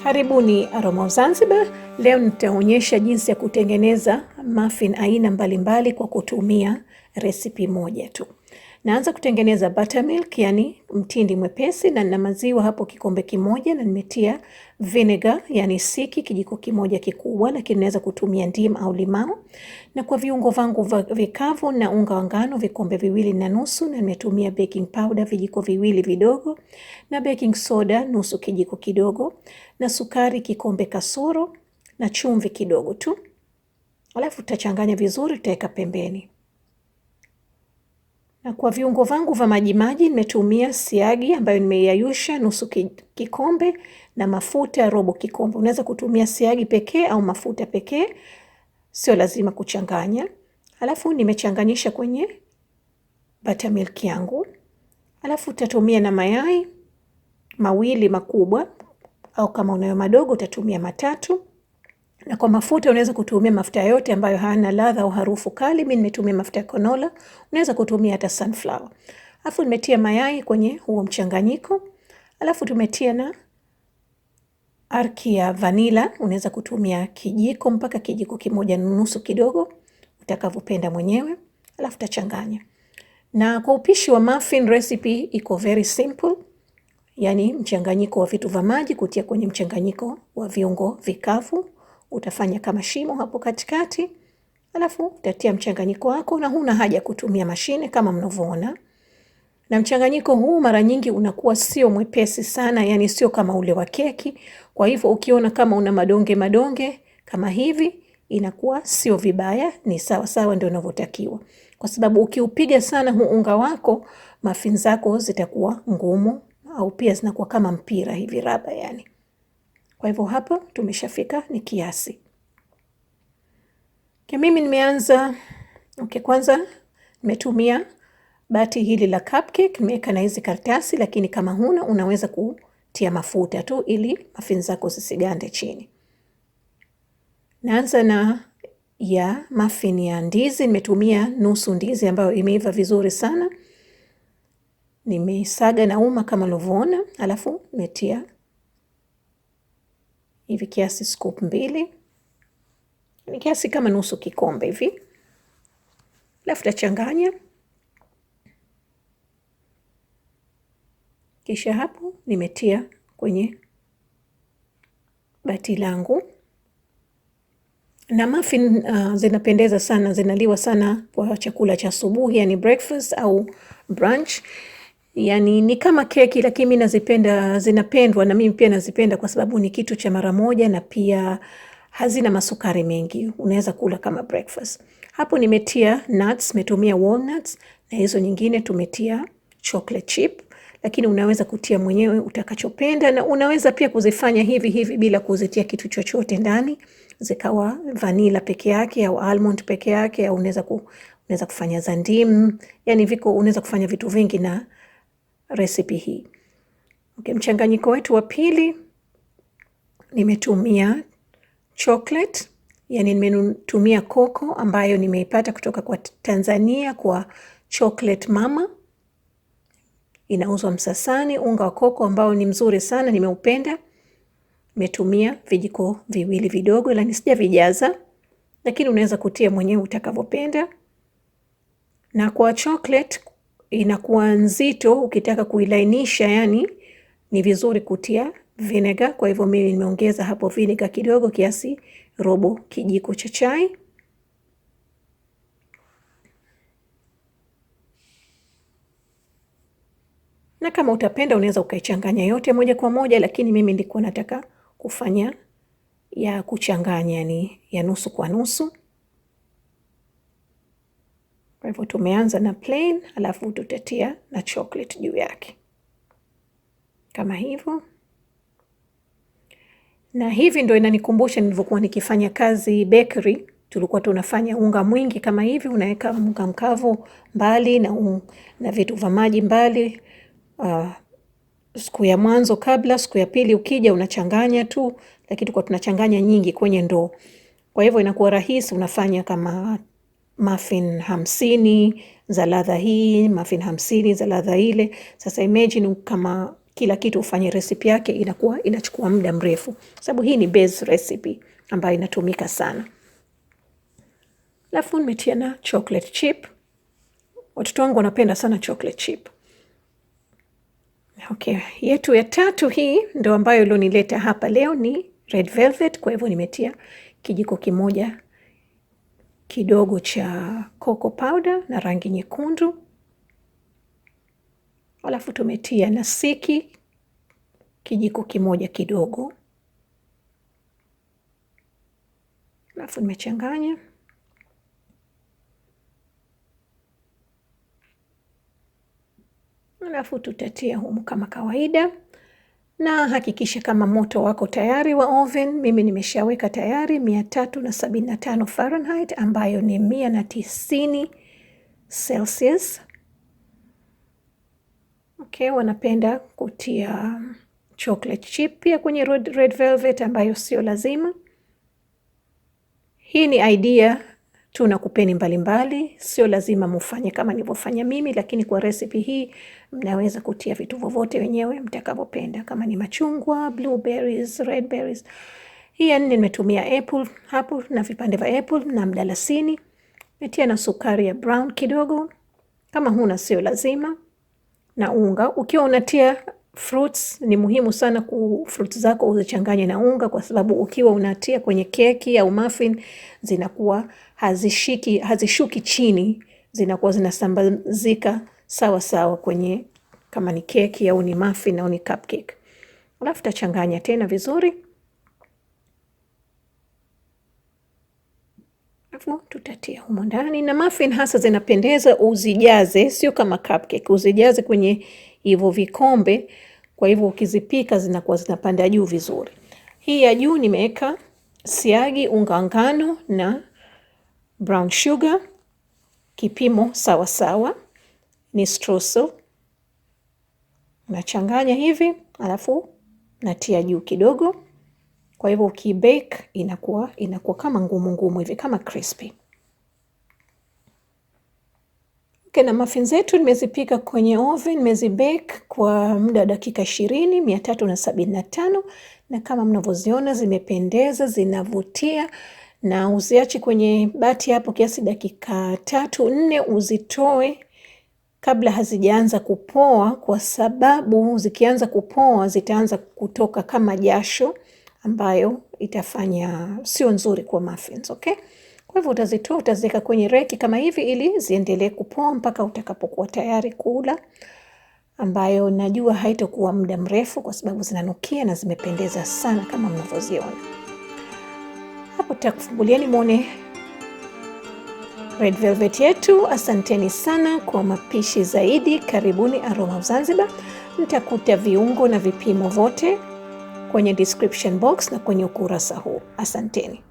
Karibuni Aroma Zanzibar. Leo nitaonyesha jinsi ya kutengeneza muffin aina mbalimbali kwa kutumia resipi moja tu. Naanza kutengeneza buttermilk, yani mtindi mwepesi, na nina maziwa hapo kikombe kimoja, na nimetia vinegar, yani siki kijiko kimoja kikubwa, lakini naweza kutumia ndimu au limau. Na kwa viungo vangu vikavu na unga wa ngano vikombe 2 na nusu, na nimetumia baking powder vijiko 2 vidogo, na baking soda nusu kijiko kidogo, na sukari kikombe kasoro, na chumvi kidogo tu. Alafu tutachanganya vizuri, tutaweka pembeni. Na kwa viungo vangu vya maji nimetumia siagi ambayo nimeyayusha nusu kikombe, na mafuta robo kikombe. Unaweza kutumia siagi pekee au mafuta pekee, sio lazima kuchanganya. Alafu nimechanganyisha kwenye buttermilk yangu. Alafu utatumia na mayai 2 makubwa, au kama unayo madogo utatumia 3. Na kwa mafuta unaweza kutumia mafuta yote ambayo hana ladha au harufu kali. Mimi nimetumia mafuta ya canola, unaweza kutumia hata sunflower. Alafu nimetia mayai kwenye huo mchanganyiko. Alafu tumetia na Arki ya vanilla, unaweza kutumia kijiko mpaka kijiko 1.5 kidogo, utakavyopenda mwenyewe. Alafu tachanganya. Na kwa upishi wa muffin recipe iko very simple. Yani mchanganyiko wa vitu vya maji kutia kwenye mchanganyiko wa viungo vikavu. Utafanya kama shimo hapo katikati. Alafu utatia mchanganyiko wako, na huna haja kutumia mashine kama mnavyoona. Na mchanganyiko huu mara nyingi unakuwa sio mwepesi sana, yani sio kama ule wa keki. Kwa hivyo ukiona kama una madonge kama hivi, inakuwa sio vibaya, ni sawa sawa, ndio unavyotakiwa. Kwa sababu ukiupiga sana huu unga wako, muffin zako zitakuwa ngumu, au pia zinakuwa kama mpira hivi raba yani. Kwa hivyo hapo tumeshafika ni kiasi. Mimi nimeanza, kwanza nimetumia bati hili la cupcake, nimeweka na hizi karatasi, lakini kama huna unaweza kutia mafuta tu ili muffin zako zisigande chini. Naanza na ya muffin ya ndizi, nimetumia nusu ndizi ambayo imeiva vizuri sana. Nimesaga na uma kama unavyoona, alafu nimetia hivi kiasi scoop 2. Ni kiasi kama nusu kikombe hivi. Alafu tachanganya. Kisha hapo nimetia kwenye bati langu. Na muffin zinapendeza sana, zinaliwa sana kwa chakula cha asubuhi, yani breakfast au brunch. Yani ni kama keki, lakini mimi nazipenda, zinapendwa na mimi pia nazipenda kwa sababu ni kitu cha mara moja, na pia hazina masukari mengi. Unaweza kula kama breakfast. Hapo nimetia nuts, nimetumia walnuts, na hizo nyingine tumetia chocolate chip, lakini unaweza kutia mwenyewe utakachopenda, na unaweza pia kuzifanya hivi bila kuzitia kitu chochote ndani, zikawa vanilla peke yake au almond peke yake, au unaweza kufanya za ndimu. Yani unaweza kufanya vitu vingi na recipe hii. Mchanganyiko wetu wa pili nimetumia chocolate, yani nimetumia koko ambayo nimeipata kutoka kwa Tanzania kwa Chocolate Mama. Inauzwa Msasani, unga wa koko ambao ni mzuri sana, nimeupenda. Nimetumia vijiko 2 vidogo, ila sijavijaza, lakini unaweza kutia mwenyewe utakavyopenda. Na kwa chocolate inakuwa nzito, ukitaka kuilainisha yani ni vizuri kutia vinegar. Kwa hivyo mimi nimeongeza hapo vinegar kidogo kiasi robo kijiko cha chai. Na kama utapenda unaweza ukaichanganya yote moja kwa moja, lakini mimi nilikuwa nataka kufanya ya kuchanganya, yani ya nusu kwa nusu. Kwa hivyo tumeanza na plain, alafu tutatia na chocolate juu yake. Kama hivyo. Na hivi ndio inanikumbusha nilivyokuwa nikifanya kazi bakery. Tulikuwa tunafanya unga mwingi kama hivi, unaweka unga mkavu mbali na vitu vya maji mbali. Siku ya mwanzo kabla, siku ya pili ukija unachanganya tu, lakini tulikuwa tunachanganya nyingi kwenye ndoo. Kwa hivyo inakuwa rahisi, unafanya kama muffin 50 za ladha hii, muffin 50 za ladha ile. Sasa imagine kama kila kitu ufanye recipe yake inakuwa inachukua muda mrefu, sababu hii ni base recipe ambayo inatumika sana. Alafu nimetia na chocolate chip. Watoto wangu wanapenda sana chocolate chip. Okay, yetu ya tatu hii ndio ambayo ilionileta hapa leo ni red velvet. Kwa hivyo nimetia kijiko kimoja kidogo cha cocoa powder na rangi nyekundu. Alafu tumetia na siki kijiko kimoja kidogo. Alafu nimechanganya. Alafu tutatia humu kama kawaida, na hakikisha kama moto wako tayari wa oven. Mimi nimeshaweka tayari 375 Fahrenheit ambayo ni 190 Celsius. Okay, wanapenda kutia chocolate chip pia kwenye red velvet ambayo sio lazima. Hii ni idea tu na kupeni mbalimbali, sio lazima mufanye kama nilivyofanya mimi, lakini kwa recipe hii mnaweza kutia vitu vovote wenyewe mtakavyopenda, kama ni machungwa, blueberries, red berries. Hii ya nne nimetumia apple hapo na vipande vya apple na mdalasini. Nimetia na sukari ya brown kidogo, kama huna sio lazima, na unga. Ukiwa unatia fruits ni muhimu sana fruits zako uzichanganye na unga, kwa sababu ukiwa unatia kwenye keki au muffin zinakuwa hazishuki chini, zinakuwa zinasambazika sawa sawa kwenye kama ni keki au ni muffin au ni cupcake. Alafu tachanganya tena vizuri. Alafu tutatia humo ndani, na muffin hasa zinapendeza uzijaze, sio kama cupcake, uzijaze kwenye hivyo vikombe. Kwa hivyo ukizipika zinakuwa zinapanda juu vizuri. Hii ya juu nimeweka siagi, unga ngano na brown sugar, kipimo sawa sawa, ni streusel. Nachanganya hivi, alafu natia juu kidogo. Kwa hivyo ukibake inakuwa kama ngumu hivi, kama crispy. Okay, na muffins zetu nimezipika kwenye oven, nimezibake kwa muda wa dakika 20, 375, na kama mnavyoziona zimependeza, zinavutia. Na uziache kwenye bati hapo kiasi dakika 3-4, uzitoe kabla hazijaanza kupoa, kwa sababu zikianza kupoa zitaanza kutoka kama jasho ambayo itafanya sio nzuri kwa muffins, okay? Kwa hivyo utazitoa, utaziweka kwenye reki kama hivi ili ziendelee kupoa mpaka utakapokuwa tayari kula, ambayo najua haitakuwa muda mrefu kwa sababu zinanukia na zimependeza sana kama mnavyoziona. Hapo tutakufungulieni muone red velvet yetu. Asanteni sana kwa mapishi zaidi. Karibuni Aroma of Zanzibar. Mtakuta viungo na vipimo vote kwenye description box na kwenye ukurasa huu. Asanteni.